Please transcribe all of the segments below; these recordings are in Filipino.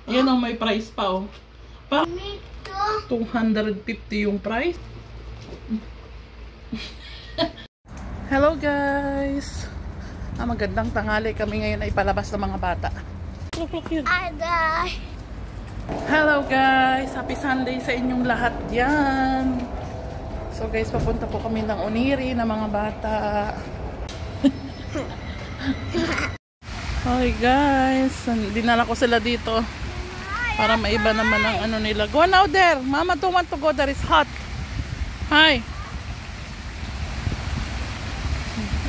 Ayan o, may price pa o. Parang 250 yung price. Hello guys! Magandang tanghali kami ngayon ay palabas ng mga bata. Look here. Hello guys! Happy Sunday sa inyong lahat yan. So guys, papunta po kami ng Oniri ng mga bata. Hi guys! Dinala ko sila dito para maiba naman ang ano nila. Go now there! Mama don't want to go there, it's hot. Hi!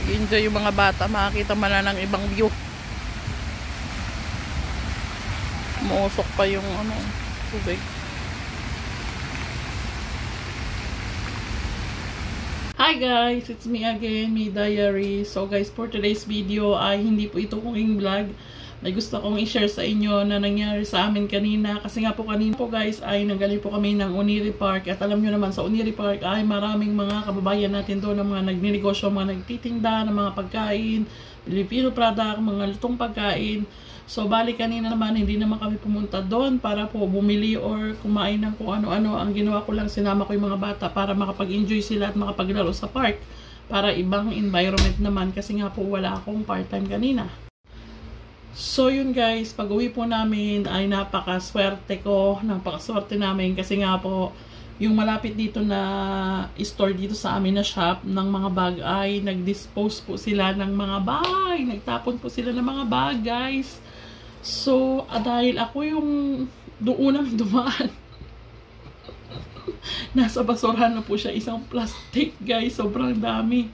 Enjoy yung mga bata, makakita man na ng ibang view. Muusok pa yung ano, tubig. Hi guys, it's me again, Me Diary. So guys, for today's video ay hindi po ito cooking vlog. May gusto kong i-share sa inyo na nangyari sa amin kanina. Kasi nga po kanina po guys ay nanggaling po kami ng Oniri Park. At alam nyo naman sa Oniri Park ay maraming mga kababayan natin doon, ng mga nagninegosyo, mga nagtitinda ng mga pagkain, Filipino product, mga lutong pagkain. So bali kanina naman hindi naman kami pumunta doon para po bumili or kumain ng kung ano-ano. Ang ginawa ko lang, sinama ko yung mga bata para makapag-enjoy sila at makapaglaro sa park. Para ibang environment naman kasi nga po wala akong part-time kanina. So yun guys, pag uwi po namin ay napakaswerte ko, napakaswerte namin kasi nga po yung malapit dito na store dito sa amin na shop ng mga bag ay nag-dispose po sila ng mga bag, nagtapon po sila ng mga bag guys. So dahil ako yung doon namin dumaan, nasa basurahan na po siya, isang plastic guys, sobrang dami.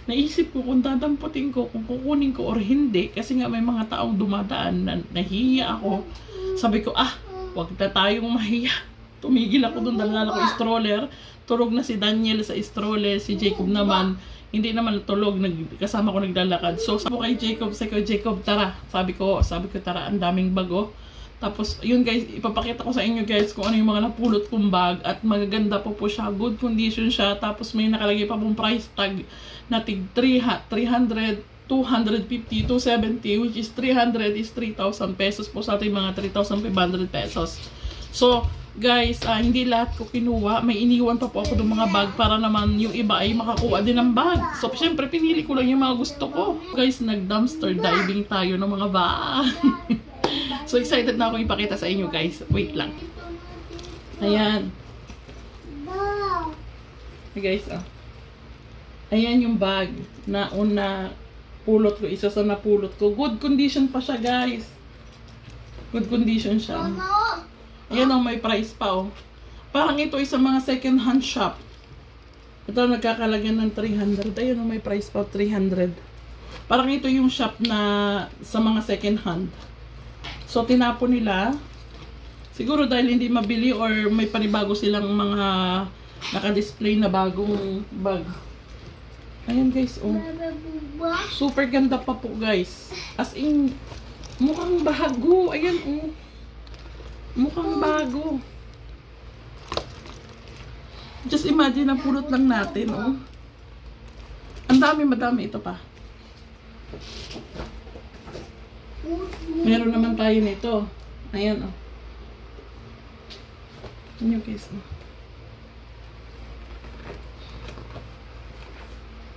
Naisip ko kung dadamputin ko, kung kukunin ko or hindi. Kasi nga may mga taong dumadaan na nahihiya ako. Sabi ko, wag na tayong mahiya. Tumigil ako doon, dalala ko stroller. Turog na si Daniel sa stroller. Si Jacob naman, hindi naman tulog. Kasama ko naglalakad. So sabi ko kay Jacob, tara. Sabi ko, tara, ang daming bago. Tapos, yun guys, ipapakita ko sa inyo guys kung ano yung mga napulot kong bag. At magaganda po siya, good condition siya. Tapos may nakalagay pa pong price tag na tig 300, 250, 270, which is 300 is 3,000 pesos po sa ating mga 3,500 pesos. So, guys, hindi lahat ko kinuha. May iniwan pa po ako ng mga bag para naman yung iba ay makakuha din ng bag. So, syempre, pinili ko lang yung mga gusto ko. Guys, nag-dumpster diving tayo ng mga bag. So, excited na ako ipakita sa inyo, guys. Wait lang. Ayan. Hey, guys, ayan yung bag na una pulot ko. Isa sa napulot ko. Good condition pa siya, guys. Good condition siya. Ayan may price pa, Parang ito ay sa mga second hand shop. Ito nagkakalagyan ng 300. Ayan may price pa, 300. Parang ito yung shop na sa mga second hand. So, tinapon nila. Siguro dahil hindi mabili or may panibago silang mga naka-display na bagong bag. Ayan guys, super ganda pa po guys. As in, mukhang bago. Ayan, mukhang bago. Just imagine, ang pulot lang natin, Ang madami ito pa. Meron naman tayo nito. Ayan, Ayan guys,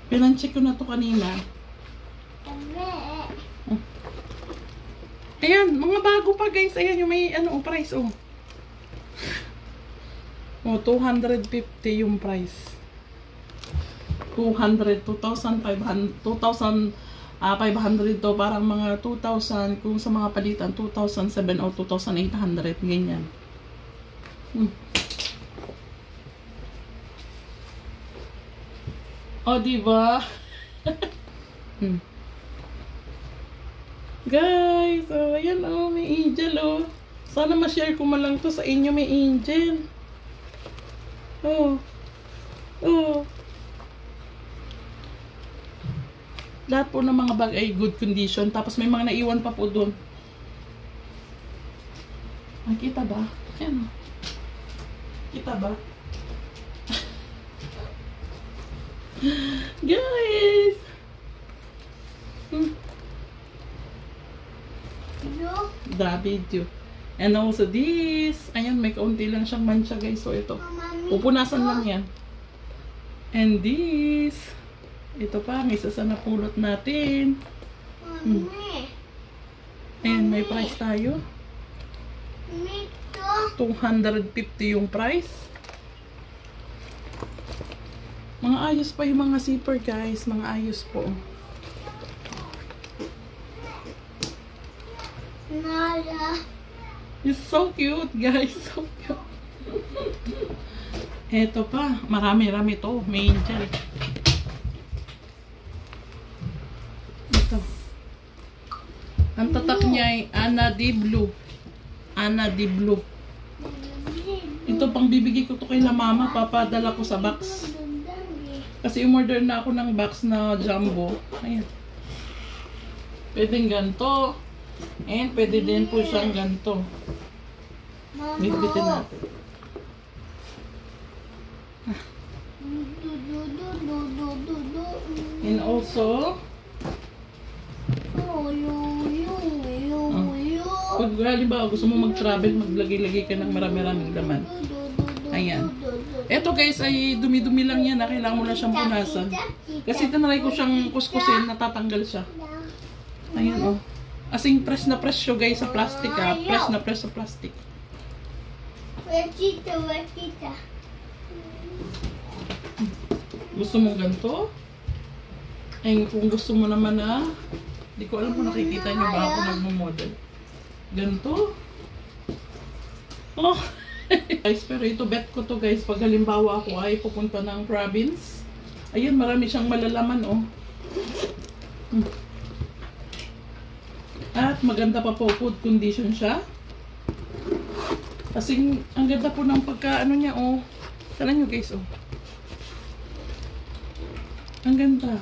Pinancheck ko na to kanina. Ayan, mga bago pa guys. Ayan yung may price, 250 yung price. 200, 2,500 to, parang mga 2,000 kung sa mga palitan 2,700 o 2,800 ganyan. Diba? Guys, ayan may angel Sana ma-share ko man lang to sa inyo, may angel. Lahat po ng mga bag ay good condition. Tapos may mga naiwan pa po doon. Kita ba? Ayan. Kita ba? Guys! Video? Da, video. And also this. Ayan, may kaunti lang siyang mancha guys. So ito. Pupunasan lang yan. And this. Ito pa, may isa sa napulot natin. Ayan, may price tayo. 250 yung price. Mga ayos pa yung mga zipper guys. Mga ayos po. It's so cute guys. So cute. Eto pa. Marami-rami to. May angel. Ito. Ang tatak niya ay Anna Di Blue. Anna Di Blue. Ito pang bibigay ko to kay la mama. Papadala ko sa box. Kasi umorder na ako ng box na jumbo. Ayan. Pwedeng ganito. And pwede din po siyang ganito. Bitbitin natin. And also, pag halimbawa gusto mo mag-travel, maglagay-lagay ka ng marami-raming laman. Ayan. Eto guys ay dumi-dumi lang yan. Kailangan mo na siyang punasan. Kasi tinry ko siyang kuskusin, natatanggal siya. Ayan o. Asing press na press siya guys sa plastic ha. Press na press sa plastic. Gusto mo ganito? Ay kung gusto mo naman na, di ko alam kung nakikita nyo ba ako nagmo-model. Ganito? Oh! Guys, pero ito bet ko to guys. Pag halimbawa ako ay pupunta ng province. Ayun, marami siyang malalaman oh. At maganda pa po food condition siya. Kasi ang ganda po ng pagka ano niya oh. Tignan nyo guys oh. Ang ganda.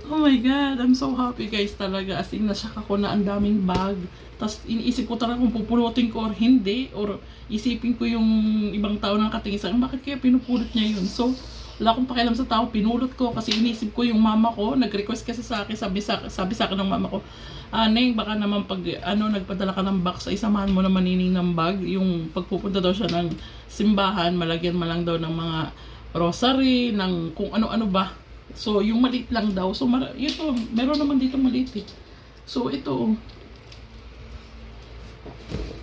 Oh my God, I'm so happy guys talaga. As in, nasyak ako na ang daming bag. Tapos iniisip ko talaga kung pupulutin ko or hindi. Or isipin ko yung ibang tao na nakatingin sa akin, bakit kaya pinupulot niya yun? So, wala akong pakialam sa tao, pinulot ko. Kasi iniisip ko yung mama ko, nag-request kasi sa akin, sabi sa akin ng mama ko, Neng, baka naman pag nagpadala ka ng box, ay samahan mo naman nining ng bag. Yung pagpupunta daw siya ng simbahan, malagyan mo lang daw ng mga rosary, ng kung ano-ano ba. So, yung maliit lang daw. So, ito, meron naman dito maliit eh. So, ito.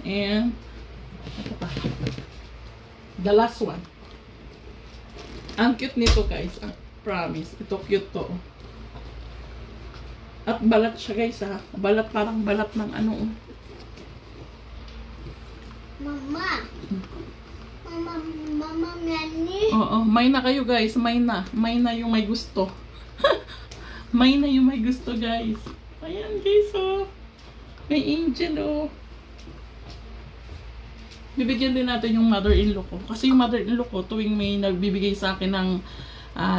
And, ito pa. The last one. Ang cute nito guys. Promise. Ito cute to. At balat siya guys ha. Balat, parang balat ng ano. Mama. Mama, Manny. Oo, may na kayo guys. May na. May na yung may gusto. May na yung may gusto guys. Ayan guys oh. May angel oh. Bibigyan din natin yung mother-in-law ko. Kasi yung mother-in-law ko tuwing may nagbibigay sa akin ng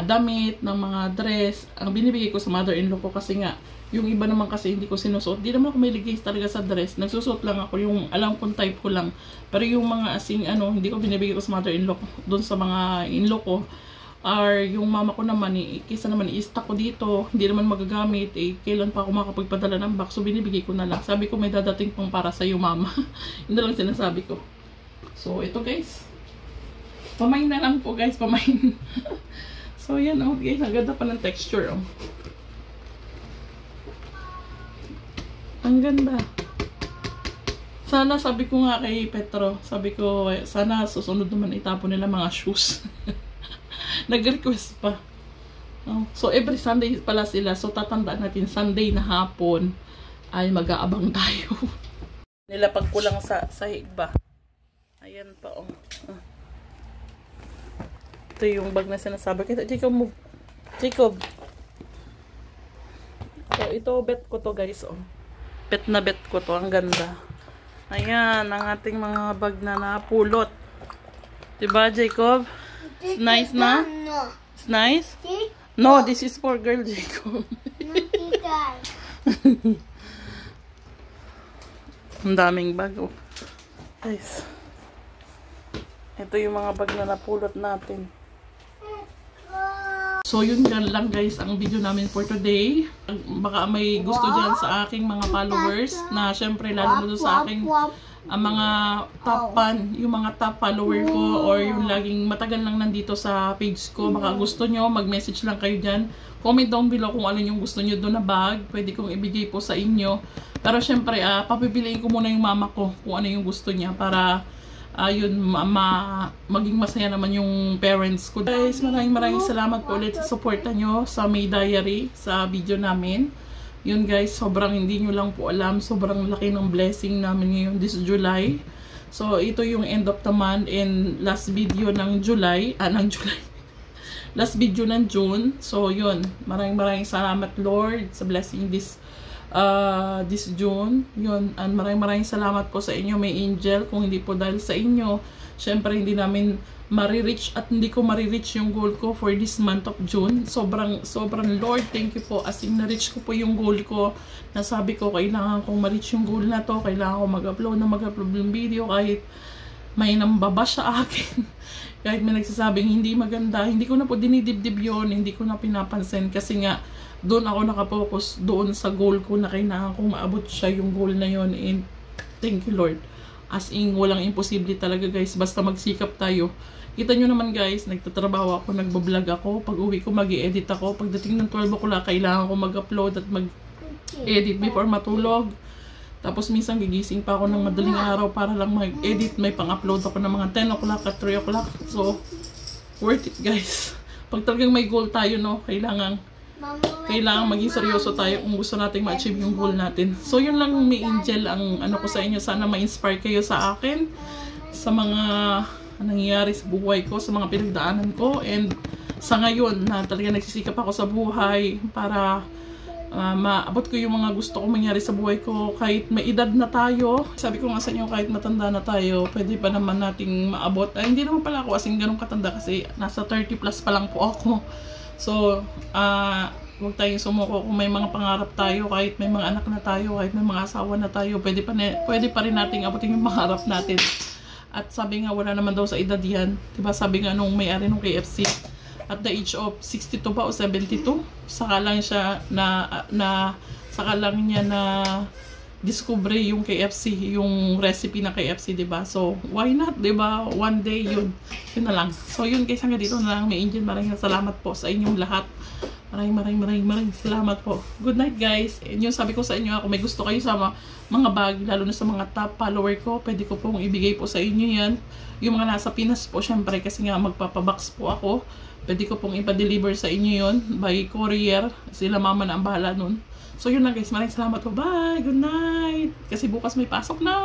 damit, ng mga dress, ang binibigay ko sa mother-in-law ko kasi nga yung iba naman kasi hindi ko sinusuot. Di naman ako may ligay talaga sa dress. Nagsusuot lang ako yung alam kong type ko lang. Pero yung mga asing hindi ko binibigay ko sa mother-in-law ko. Doon sa mga in-law ko. Or yung mama ko naman, kaysa naman i-stack ko dito, hindi naman magagamit, kailan pa ako makapagpadala ng box. So binibigay ko na lang. Sabi ko may dadating pang para sa iyo mama. Yun na lang sinasabi ko. So ito guys. Pamain na lang po guys, pamain. So yan oh guys, ang ganda pa ng texture oh. Ang ganda. Sana sabi ko nga kay Petro, sabi ko sana susunod naman itapon nila mga shoes. Nag-request pa. Oh. So every Sunday pala sila. So tatandaan natin Sunday na hapon ay mag-aabang tayo. Nilapag ko lang sa higba. Ayan pa oh. Ito yung bag na sinasabi. Kita Jacob move. Jacob. So ito bet ko to guys oh. Bet na bet ko to. Ang ganda. Ayan, ang ating mga bag na napulot. Diba, Jacob? It's nice na? No. It's nice? No, this is for girl, Jacob. Ang daming bag, oh. Guys. Ito yung mga bag na napulot natin. So yun lang guys ang video namin for today. Baka may gusto dyan sa aking mga followers na syempre lalo na doon sa aking ang mga top fan, yung mga top follower ko or yung laging matagal lang nandito sa page ko. Baka gusto nyo, mag-message lang kayo dyan. Comment down below kung ano yung gusto nyo doon na bag. Pwede kong ibigay po sa inyo. Pero syempre, papipiliin ko muna yung mama ko kung ano yung gusto niya para yun, maging masaya naman yung parents ko. Guys, maraming salamat po ulit sa suporta nyo sa May Diary, sa video namin. Yun guys, sobrang hindi nyo lang po alam, sobrang laki ng blessing namin ngayon this July. So, ito yung end of the month and last video ng July, last video ng June. So, yun, maraming salamat Lord sa blessing this June. Yun, and maraming salamat po sa inyo, may angel. Kung hindi po dahil sa inyo, syempre hindi namin marireach at hindi ko marireach yung goal ko for this month of June. Sobrang Lord, thank you po. As in, na-reach ko po yung goal ko. Nasabi ko, kailangan kong ma-reach yung goal na to. Kailangan ko mag-upload ng video kahit may nambabash sa akin. Kahit may nagsasabing hindi maganda. Hindi ko na po dinidibdib yun. Hindi ko na pinapansin. Kasi nga, doon ako nakapokus doon sa goal ko na kailangan kong maabot siya yung goal na yun. And thank you Lord. As in, walang imposible talaga guys. Basta magsikap tayo. Kita nyo naman guys, nagtatrabaho ako, nagbablog ako. Pag uwi ko, mag-i-edit ako. Pagdating ng 12 o'clock, kailangan ko mag-upload at mag-edit before matulog. Tapos minsan gigising pa ako ng madaling araw para lang mag-edit. May pang-upload ako ng mga 10 o'clock at 3 o'clock. So, worth it guys. Pag talagang may goal tayo, no, kailangan maging seryoso tayo kung gusto nating ma-achieve yung goal natin. So, yun lang may angel ang ano ko sa inyo. Sana ma-inspire kayo sa akin, sa mga nangyayari sa buhay ko, sa mga pinagdaanan ko. And sa ngayon na talaga nagsisikap ako sa buhay para maabot ko yung mga gusto kong mangyari sa buhay ko. Kahit may edad na tayo, sabi ko nga sa inyo, kahit matanda na tayo, pwede pa naman nating maabot. Hindi naman pala ako asing ganun katanda kasi nasa 30 plus pa lang po ako. So, huwag tayong sumuko kung may mga pangarap tayo, kahit may mga anak na tayo, kahit may mga asawa na tayo, pwede pa rin nating abutin yung pangarap natin. At sabi nga, wala naman daw sa edad yan. Diba sabi nga nung may-ari ng KFC, at the age of 62 ba o 72, saka lang siya saka lang niya na discover yung KFC, yung recipe ng KFC, diba? So, why not, diba? One day, yun na lang. So, yun guys, hanggang dito na lang. May angel, maraming salamat po sa inyong lahat. Maraming salamat po. Good night guys. And yung sabi ko sa inyo, kung may gusto kayo sa mga bag, lalo na sa mga top follower ko, pwede ko pong ibigay po sa inyo yan. Yung mga nasa Pinas po, syempre, kasi nga magpapabox po ako. Pwede ko pong ipa-deliver sa inyo yun by courier. Sila mama na ang bahala nun. So yun lang guys, maraming salamat po. Bye! Good night! Kasi bukas may pasok na!